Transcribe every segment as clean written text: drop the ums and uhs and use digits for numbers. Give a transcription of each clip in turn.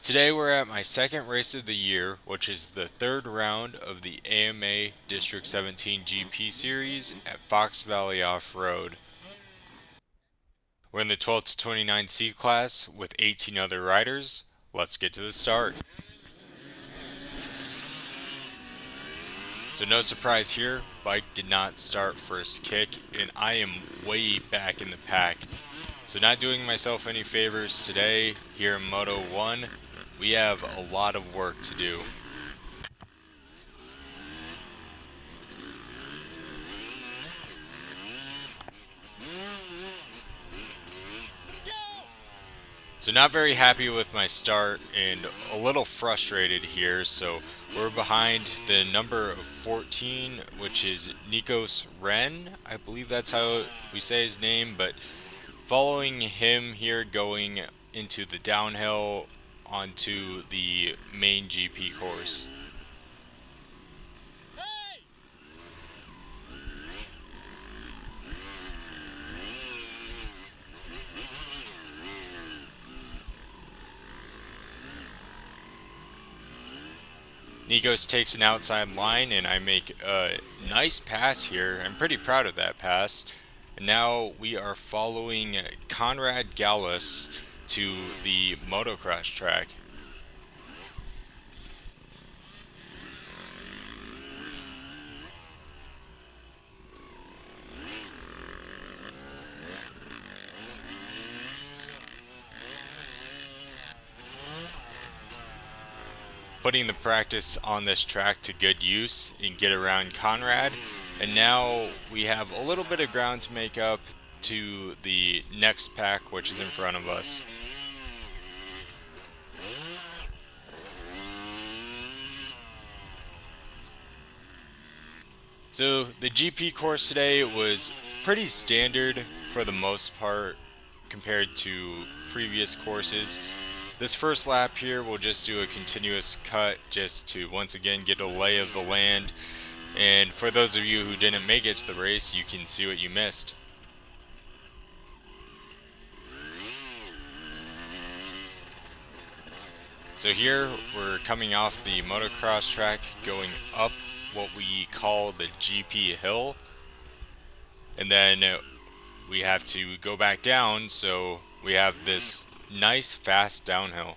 Today we're at my second race of the year, which is the third round of the AMA District 17 GP series at Fox Valley Off-Road. We're in the 12 to 29 C class with 18 other riders. Let's get to the start. So no surprise here, bike did not start first kick and I am way back in the pack. So not doing myself any favors today here in Moto 1. We have a lot of work to do. So not very happy with my start and a little frustrated here. So we're behind the number of 14, which is Nikos Ren. I believe that's how we say his name, but following him here going into the downhill onto the main GP course. Nikos takes an outside line and I make a nice pass here. I'm pretty proud of that pass. And now we are following Conrad Gallus to the motocross track. Putting the practice on this track to good use and get around Conrad. And now we have a little bit of ground to make up to the next pack, which is in front of us. So the GP course today was pretty standard for the most part compared to previous courses. This first lap here, we'll just do a continuous cut just to once again get a lay of the land. And for those of you who didn't make it to the race, you can see what you missed. So here we're coming off the motocross track going up what we call the GP hill. And then we have to go back down, so we have this nice fast downhill.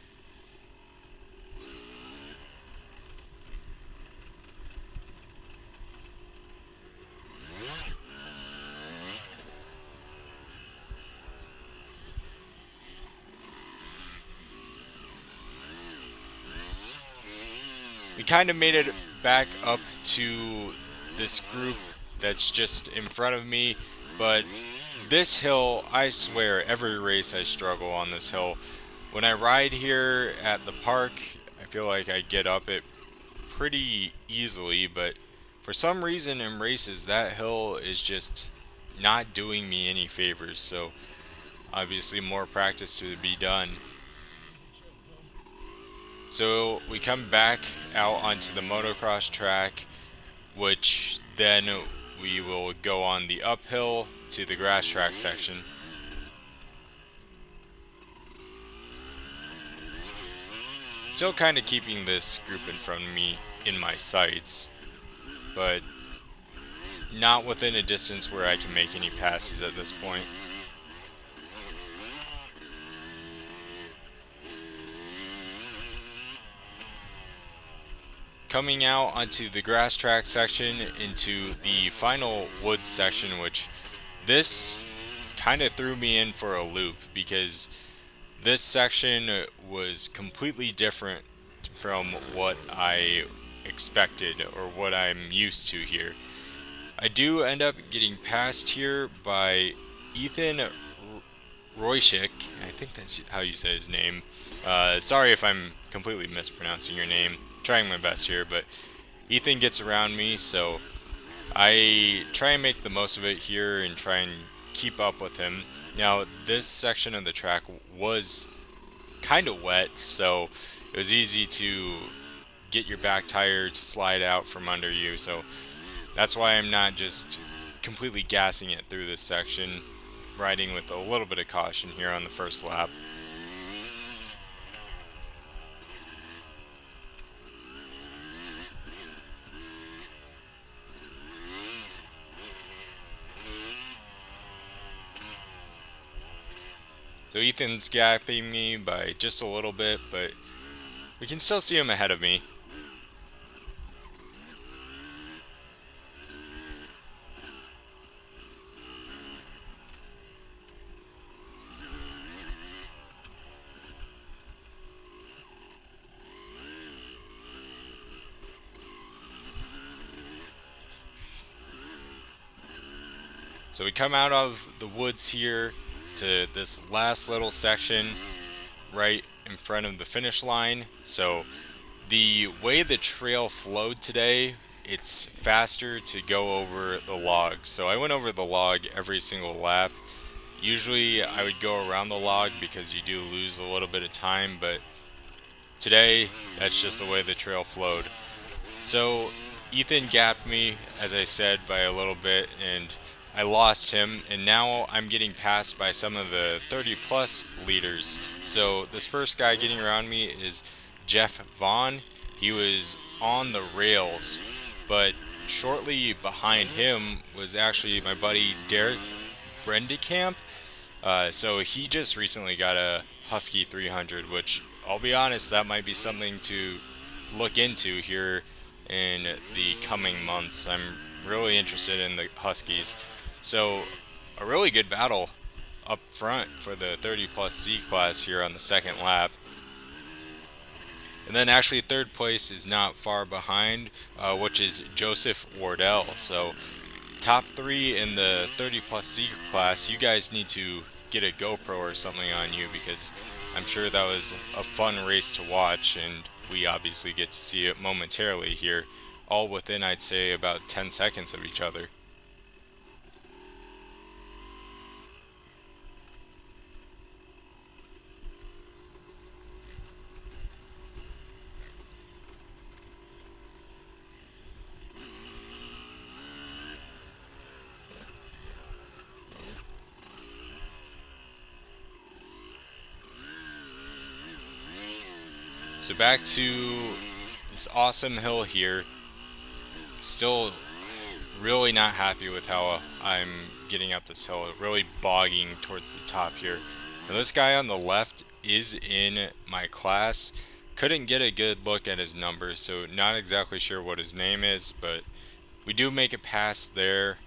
We kind of made it back up to this group that's just in front of me, but this hill, I swear, every race I struggle on this hill. When I ride here at the park, I feel like I get up it pretty easily, but for some reason in races, that hill is just not doing me any favors, so obviously more practice to be done. So we come back out onto the motocross track, which then we will go on the uphill to the grass track section. Still kind of keeping this group in front of me in my sights, but not within a distance where I can make any passes at this point. Coming out onto the grass track section into the final woods section, which this kind of threw me in for a loop because this section was completely different from what I expected or what I'm used to here. I do end up getting passed here by Ethan Royshik. I think that's how you say his name. Sorry if I'm completely mispronouncing your name. Trying my best here, but Ethan gets around me, so I try and make the most of it here and try and keep up with him. Now, this section of the track was kind of wet, so it was easy to get your back tire to slide out from under you, so that's why I'm not just completely gassing it through this section, riding with a little bit of caution here on the first lap. So Ethan's gapping me by just a little bit, but we can still see him ahead of me. So we come out of the woods here to this last little section right in front of the finish line. So the way the trail flowed today, it's faster to go over the log. So I went over the log every single lap. Usually I would go around the log because you do lose a little bit of time, but today that's just the way the trail flowed. So Ethan gapped me, as I said, by a little bit, and I lost him, and now I'm getting passed by some of the 30 plus leaders. So this first guy getting around me is Jeff Vaughn. He was on the rails, but shortly behind him was actually my buddy Derek Brendekamp. So he just recently got a Husky 300, which I'll be honest, that might be something to look into here in the coming months. I'm really interested in the Huskies. So a really good battle up front for the 30 plus C class here on the second lap. And then actually third place is not far behind, which is Joseph Wardell. So top three in the 30 plus C class, you guys need to get a GoPro or something on you because I'm sure that was a fun race to watch, and we obviously get to see it momentarily here, all within, I'd say, about 10 seconds of each other. So back to this awesome hill here. Still really not happy with how I'm getting up this hill. Really bogging towards the top here. Now this guy on the left is in my class. Couldn't get a good look at his numbers, so not exactly sure what his name is, but we do make it past there.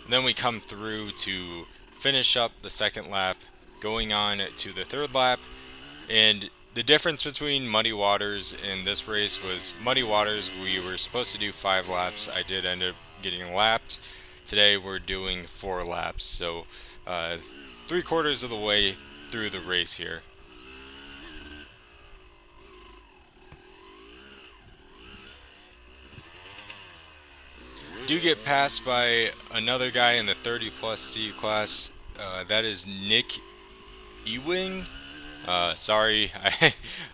And then we come through to finish up the second lap, going on to the third lap. And the difference between Muddy Waters and this race was Muddy Waters, we were supposed to do 5 laps. I did end up getting lapped. Today we're doing 4 laps. So 3/4 of the way through the race here. Do get passed by another guy in the 30 plus C class. That is Nick Ewing. Sorry,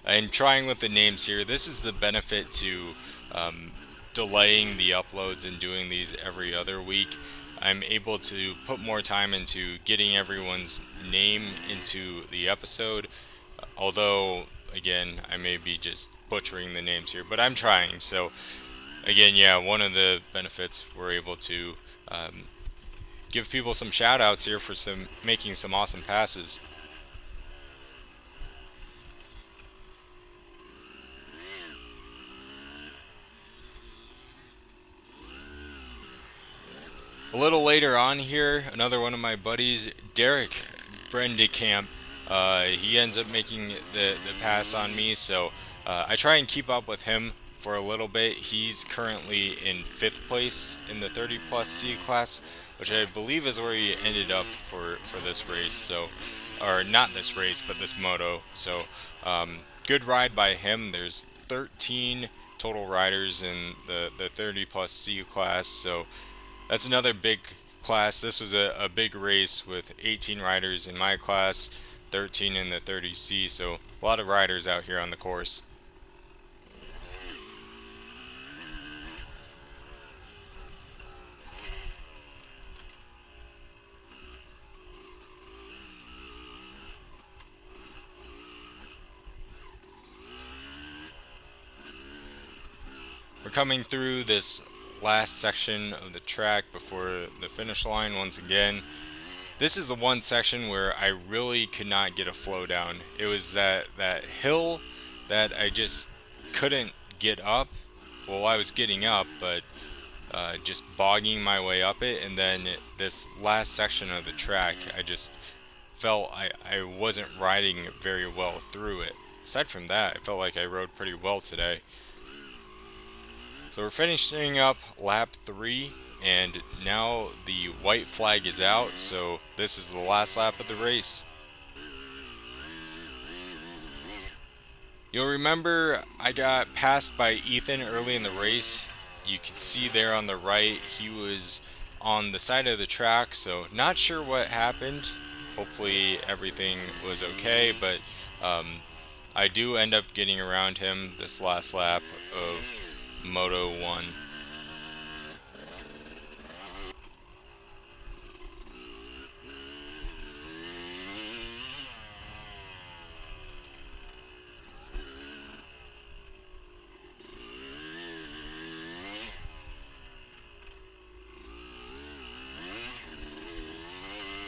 I'm trying with the names here. This is the benefit to delaying the uploads and doing these every other week. I'm able to put more time into getting everyone's name into the episode. Although, again, I may be just butchering the names here, but I'm trying. So, again, yeah, one of the benefits we're able to give people some shout outs here for making some awesome passes. A little later on here, another one of my buddies, Derek Brendekamp, he ends up making the pass on me, so I try and keep up with him for a little bit. He's currently in 5th place in the 30 plus C class, which I believe is where he ended up for this race. So, or not this race, but this moto. So, good ride by him. There's 13 total riders in the 30 plus C class, so that's another big class. This was a big race with 18 riders in my class, 13 in the 30C, so a lot of riders out here on the course. We're coming through this last section of the track before the finish line once again. This is the one section where I really could not get a flow down. It was that hill that I just couldn't get up. Well, I was getting up, but just bogging my way up it. And then this last section of the track, I just felt I wasn't riding very well through it. Aside from that, I felt like I rode pretty well today. So we're finishing up lap 3, and now the white flag is out, so this is the last lap of the race. You'll remember I got passed by Ethan early in the race. You can see there on the right, he was on the side of the track, so not sure what happened. Hopefully everything was okay, but I do end up getting around him this last lap of Moto 1.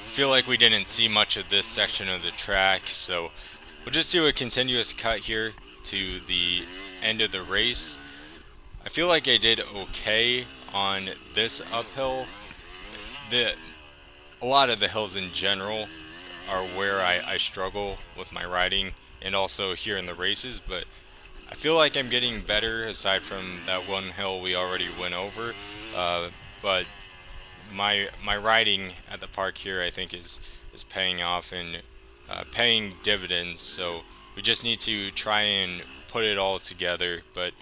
I feel like we didn't see much of this section of the track, so we'll just do a continuous cut here to the end of the race. I feel like I did okay on this uphill. A lot of the hills in general are where I struggle with my riding, and also here in the races, but I feel like I'm getting better aside from that one hill we already went over. But my riding at the park here, I think, is paying off and paying dividends. So we just need to try and put it all together. But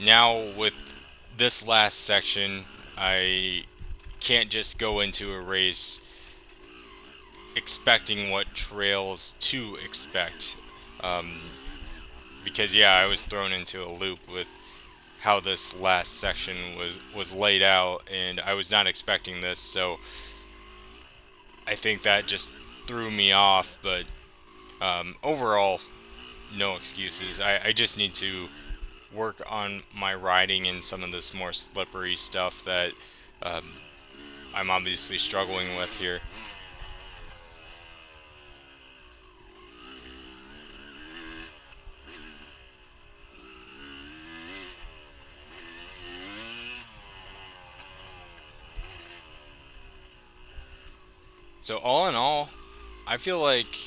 now with this last section, I can't just go into a race expecting what trails to expect. Because yeah, I was thrown into a loop with how this last section was laid out, and I was not expecting this, so I think that just threw me off. But overall, no excuses. I just need to work on my riding and some of this more slippery stuff that I'm obviously struggling with here. So all in all, I feel like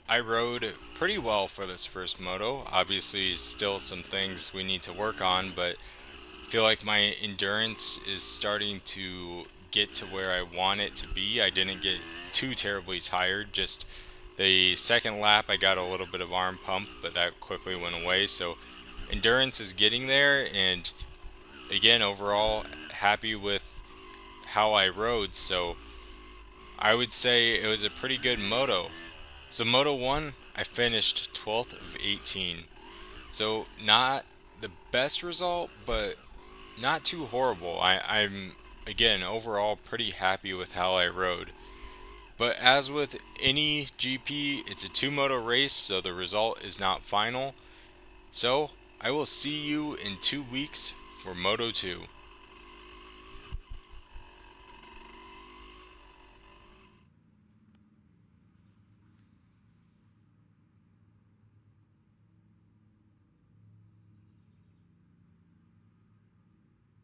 I rode pretty well for this first moto. Obviously, still some things we need to work on, but I feel like my endurance is starting to get to where I want it to be. I didn't get too terribly tired. Just the second lap, I got a little bit of arm pump, but that quickly went away. So endurance is getting there, and again, overall, happy with how I rode. So I would say it was a pretty good moto. So Moto 1, I finished 12th of 18. So not the best result, but not too horrible. I'm, again, overall pretty happy with how I rode. But as with any GP, it's a 2 moto race, so the result is not final. So I will see you in 2 weeks for Moto 2.